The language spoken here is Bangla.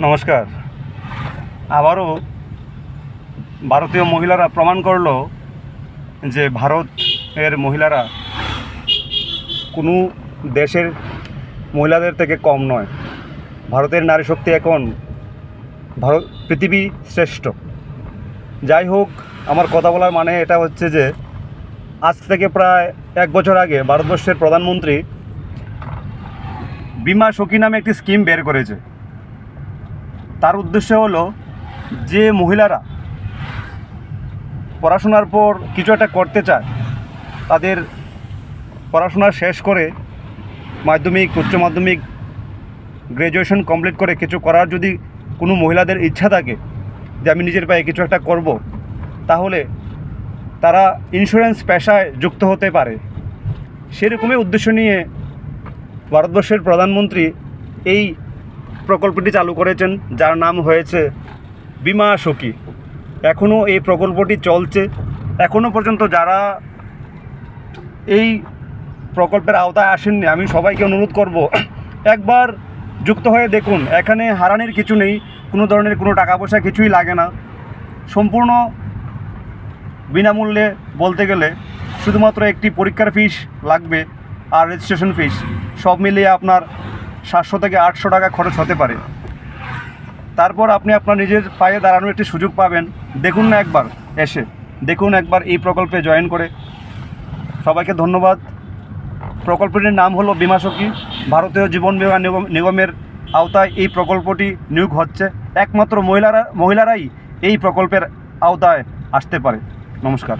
নমস্কার। আবারও ভারতীয় মহিলারা প্রমাণ করলো যে ভারতের মহিলারা কোনো দেশের মহিলাদের থেকে কম নয়। ভারতের নারী শক্তি এখন পৃথিবী শ্রেষ্ঠ। যাই হোক, আমার কথা বলার মানে এটা হচ্ছে যে আজ থেকে প্রায় 1 বছর আগে ভারতবর্ষের প্রধানমন্ত্রী বীমা সখী নামে একটি স্কিম বের করেছে। তার উদ্দেশ্য হলো যে মহিলারা পড়াশোনার পর কিছু একটা করতে চায়, তাদের পড়াশোনা শেষ করে মাধ্যমিক, উচ্চ মাধ্যমিক, গ্র্যাজুয়েশন কমপ্লিট করে কিছু করার যদি কোনো মহিলাদের ইচ্ছা থাকে যে আমি নিজের পায়ে কিছু একটা করব, তাহলে তারা ইন্স্যুরেন্স পেশায় যুক্ত হতে পারে। সেরকমই উদ্দেশ্য নিয়ে ভারতবর্ষের প্রধানমন্ত্রী এই প্রকল্পটি চালু করেছেন, যার নাম হয়েছে বীমা সখী। এখনও এই প্রকল্পটি চলছে। এখনও পর্যন্ত যারা এই প্রকল্পের আওতায় আসেননি, আমি সবাইকে অনুরোধ করব একবার যুক্ত হয়ে দেখুন। এখানে হারানির কিছু নেই, কোনো ধরনের কোনো টাকা পয়সা কিছুই লাগে না। সম্পূর্ণ বিনামূল্যে বলতে গেলে শুধুমাত্র একটি পরীক্ষার ফিস লাগবে আর রেজিস্ট্রেশন ফিস, সব মিলিয়ে আপনার 700 থেকে 800 টাকা খরচ হতে পারে। তারপর আপনি আপনার নিজের পায়ে দাঁড়ানোর একটি সুযোগ পাবেন। দেখুন না একবার, এসে দেখুন একবার এই প্রকল্পে জয়েন করে। সবাইকে ধন্যবাদ। প্রকল্পটির নাম হলো বীমা সখী। ভারতীয় জীবন বীমা নিগমের আওতায় এই প্রকল্পটি নিয়োগ হচ্ছে। একমাত্র মহিলারাই এই প্রকল্পের আওতায় আসতে পারে। নমস্কার।